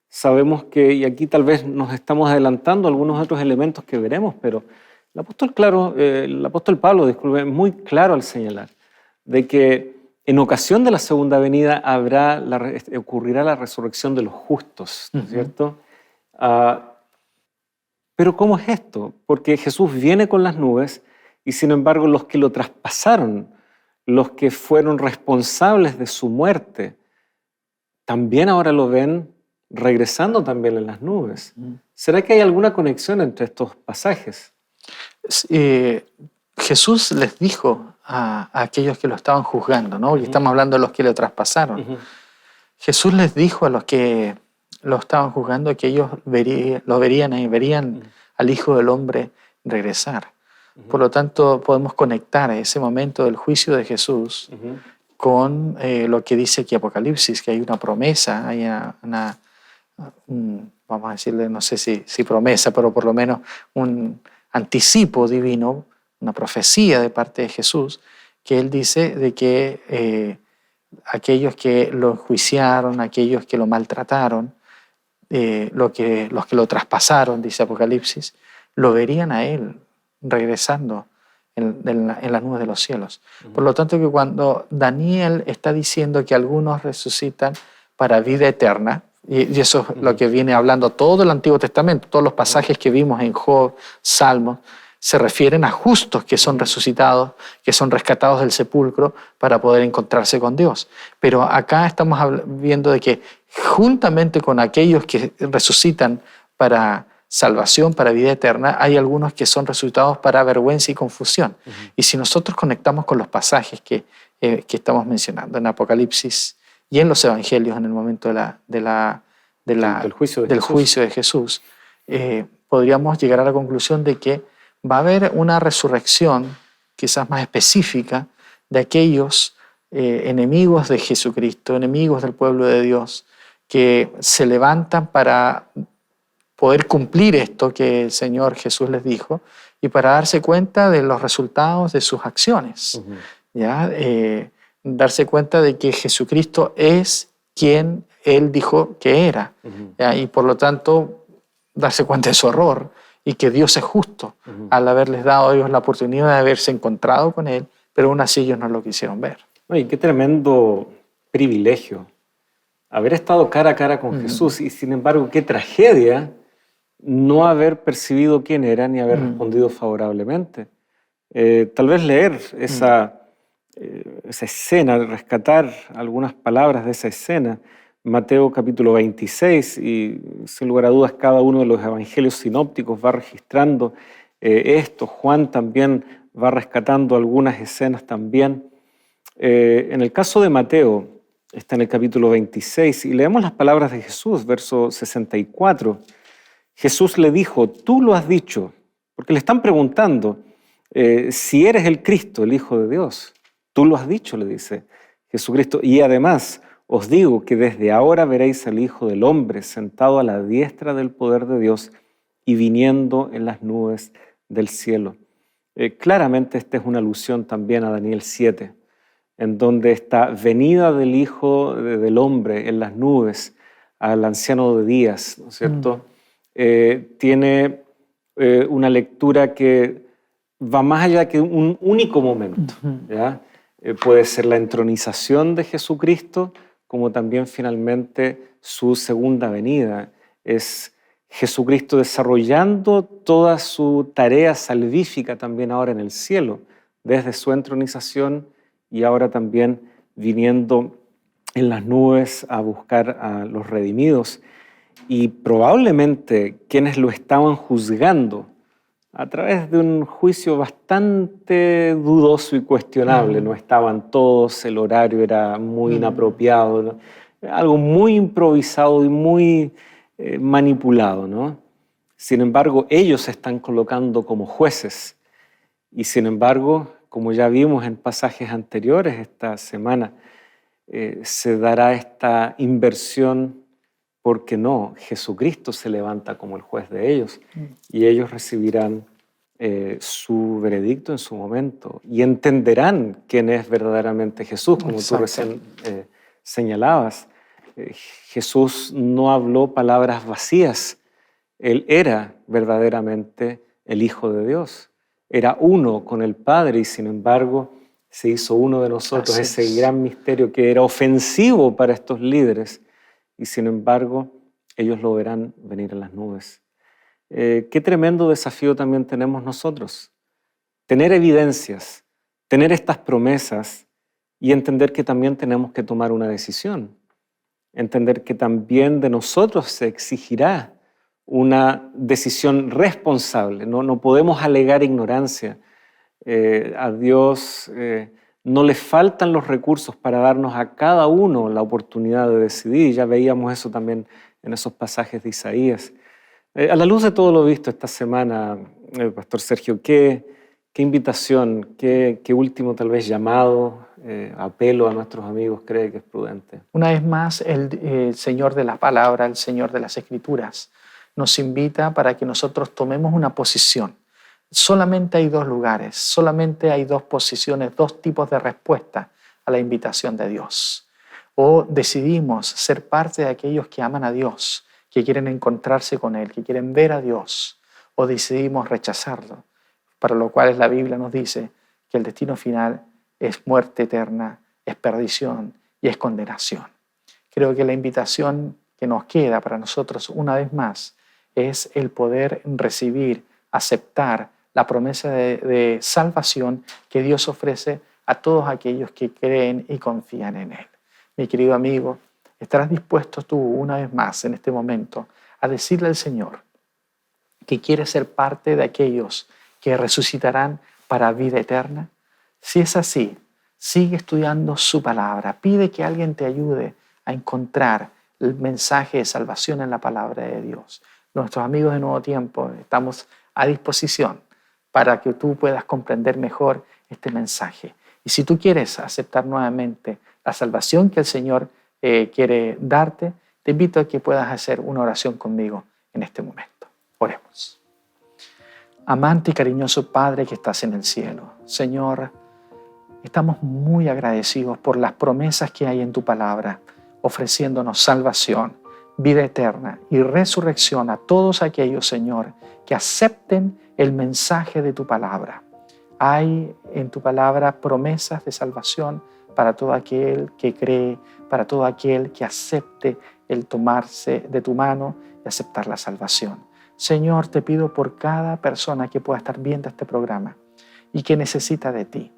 sabemos que, y aquí tal vez nos estamos adelantando algunos otros elementos que veremos, pero el apóstol Pablo, es muy claro al señalar de que en ocasión de la segunda venida ocurrirá la resurrección de los justos, ¿no es cierto? Pero ¿cómo es esto? Porque Jesús viene con las nubes y sin embargo los que lo traspasaron, los que fueron responsables de su muerte, también ahora lo ven regresando también en las nubes. ¿Será que hay alguna conexión entre estos pasajes? Jesús les dijo a aquellos que lo estaban juzgando, ¿no? Y estamos hablando de los que lo traspasaron. Jesús les dijo a los que lo estaban juzgando que ellos lo verían al Hijo del Hombre regresar. Por lo tanto, podemos conectar ese momento del juicio de Jesús con lo que dice aquí Apocalipsis, que hay una promesa, hay vamos a decirle, no sé si promesa, pero por lo menos un anticipo divino, una profecía de parte de Jesús, que Él dice de que aquellos que lo enjuiciaron, aquellos que lo maltrataron, los que lo traspasaron, dice Apocalipsis, lo verían a Él regresando en las nubes de los cielos. Por lo tanto, que cuando Daniel está diciendo que algunos resucitan para vida eterna, y eso es lo que viene hablando todo el Antiguo Testamento, todos los pasajes que vimos en Job, Salmos, se refieren a justos que son resucitados, que son rescatados del sepulcro para poder encontrarse con Dios. Pero acá estamos viendo de que juntamente con aquellos que resucitan para salvación, para vida eterna, hay algunos que son resucitados para vergüenza y confusión. Y si nosotros conectamos con los pasajes que estamos mencionando en Apocalipsis y en los Evangelios en el momento del juicio de Jesús, podríamos llegar a la conclusión de que va a haber una resurrección quizás más específica de aquellos enemigos de Jesucristo, enemigos del pueblo de Dios, que se levantan para poder cumplir esto que el Señor Jesús les dijo y para darse cuenta de los resultados de sus acciones. ¿Ya? Darse cuenta de que Jesucristo es quien Él dijo que era. ¿Ya? Y por lo tanto, darse cuenta de su error y que Dios es justo al haberles dado a ellos la oportunidad de haberse encontrado con Él, pero aún así ellos no lo quisieron ver. Oye, qué tremendo privilegio haber estado cara a cara con Jesús y sin embargo qué tragedia no haber percibido quién era ni haber respondido favorablemente. Tal vez leer esa escena, rescatar algunas palabras de esa escena, Mateo capítulo 26, y sin lugar a dudas cada uno de los evangelios sinópticos va registrando esto. Juan también va rescatando algunas escenas también. En el caso de Mateo, está en el capítulo 26, y leemos las palabras de Jesús, verso 64. Jesús le dijo, tú lo has dicho, porque le están preguntando si eres el Cristo, el Hijo de Dios. Tú lo has dicho, le dice Jesucristo, y además os digo que desde ahora veréis al Hijo del Hombre sentado a la diestra del poder de Dios y viniendo en las nubes del cielo. Claramente esta es una alusión también a Daniel 7, en donde esta venida del Hijo del Hombre en las nubes al anciano de días, ¿no es cierto?, tiene una lectura que va más allá que un único momento. ¿Ya? Puede ser la entronización de Jesucristo, como también finalmente su segunda venida. Es Jesucristo desarrollando toda su tarea salvífica también ahora en el cielo, desde su entronización y ahora también viniendo en las nubes a buscar a los redimidos. Y probablemente quienes lo estaban juzgando a través de un juicio bastante dudoso y cuestionable, no estaban todos, el horario era muy inapropiado, ¿no? Algo muy improvisado y muy manipulado, ¿no? Sin embargo, ellos se están colocando como jueces y sin embargo, como ya vimos en pasajes anteriores esta semana, se dará esta inversión. Porque no, Jesucristo se levanta como el juez de ellos y ellos recibirán su veredicto en su momento y entenderán quién es verdaderamente Jesús, como tú recién señalabas. Jesús no habló palabras vacías, Él era verdaderamente el Hijo de Dios, era uno con el Padre y sin embargo se hizo uno de nosotros, Así ese es. gran misterio que era ofensivo para estos líderes, y sin embargo ellos lo verán venir en las nubes. Qué tremendo desafío también tenemos nosotros. Tener evidencias, tener estas promesas y entender que también tenemos que tomar una decisión. Entender que también de nosotros se exigirá una decisión responsable. No podemos alegar ignorancia. A Dios no le faltan los recursos para darnos a cada uno la oportunidad de decidir. Ya veíamos eso también en esos pasajes de Isaías. A la luz de todo lo visto esta semana, Pastor Sergio, ¿qué invitación, qué último tal vez llamado, apelo a nuestros amigos cree que es prudente? Una vez más, el Señor de la Palabra, el Señor de las Escrituras, nos invita para que nosotros tomemos una posición. Solamente hay dos lugares, solamente hay dos posiciones, dos tipos de respuesta a la invitación de Dios. O decidimos ser parte de aquellos que aman a Dios, que quieren encontrarse con Él, que quieren ver a Dios, o decidimos rechazarlo, para lo cual la Biblia nos dice que el destino final es muerte eterna, es perdición y es condenación. Creo que la invitación que nos queda para nosotros una vez más es el poder recibir, aceptar la promesa de salvación que Dios ofrece a todos aquellos que creen y confían en Él. Mi querido amigo, ¿estarás dispuesto tú una vez más en este momento a decirle al Señor que quieres ser parte de aquellos que resucitarán para vida eterna? Si es así, sigue estudiando su palabra. Pide que alguien te ayude a encontrar el mensaje de salvación en la palabra de Dios. Nuestros amigos de Nuevo Tiempo estamos a disposición para que tú puedas comprender mejor este mensaje. Y si tú quieres aceptar nuevamente la salvación que el Señor quiere darte, te invito a que puedas hacer una oración conmigo en este momento. Oremos. Amante y cariñoso Padre que estás en el cielo, Señor, estamos muy agradecidos por las promesas que hay en tu palabra, ofreciéndonos salvación, vida eterna y resurrección a todos aquellos, Señor, que acepten el mensaje de tu palabra. Hay en tu palabra promesas de salvación para todo aquel que cree, para todo aquel que acepte el tomarse de tu mano y aceptar la salvación. Señor, te pido por cada persona que pueda estar viendo este programa y que necesita de ti.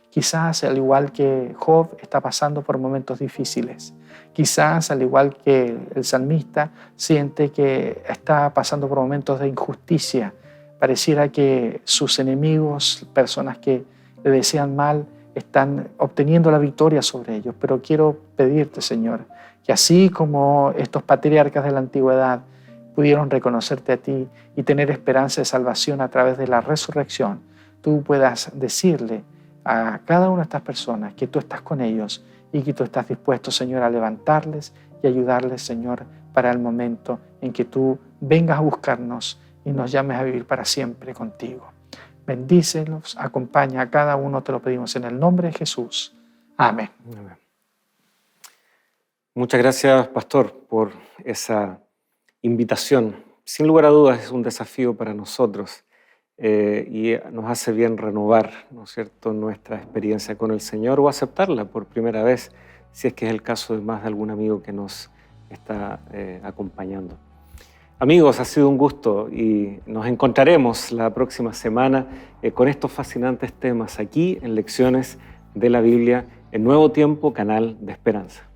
Quizás, al igual que Job, está pasando por momentos difíciles. Quizás, al igual que el salmista, siente que está pasando por momentos de injusticia. Pareciera que sus enemigos, personas que le desean mal, están obteniendo la victoria sobre ellos. Pero quiero pedirte, Señor, que así como estos patriarcas de la antigüedad pudieron reconocerte a ti y tener esperanza de salvación a través de la resurrección, tú puedas decirle a cada una de estas personas que tú estás con ellos y que tú estás dispuesto, Señor, a levantarles y ayudarles, Señor, para el momento en que tú vengas a buscarnos y nos llames a vivir para siempre contigo. Bendícelos, acompaña a cada uno, te lo pedimos en el nombre de Jesús. Amén. Amén. Muchas gracias, Pastor, por esa invitación. Sin lugar a dudas es un desafío para nosotros. Y nos hace bien renovar, ¿no es cierto?, nuestra experiencia con el Señor o aceptarla por primera vez, si es que es el caso de más de algún amigo que nos está acompañando. Amigos, ha sido un gusto y nos encontraremos la próxima semana con estos fascinantes temas aquí en Lecciones de la Biblia en Nuevo Tiempo, Canal de Esperanza.